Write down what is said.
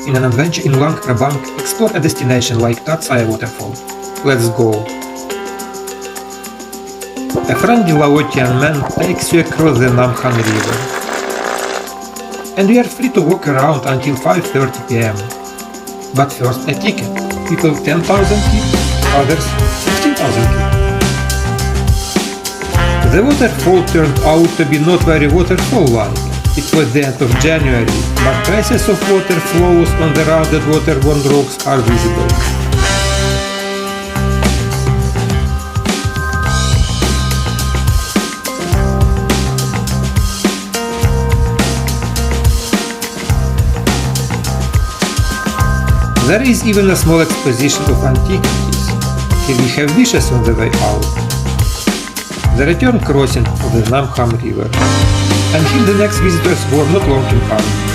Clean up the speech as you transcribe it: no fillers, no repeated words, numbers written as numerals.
in an adventure in Luang Prabang, explore a destination like Tat Sae Waterfall. Let's go! A friendly Laotian man takes you across the Nam Han River. And you are free to walk around until 5:30 p.m. But first a ticket. People 10,000 kip, others 15,000 kip. The waterfall turned out to be not very waterfall-like. It was the end of January, but traces of water flows on the rounded waterborne rocks are visible. There is even a small exposition of antiquities. Here we have wishes on the way out. The return crossing of the Nam Han River. And here the next visitors were not long in coming.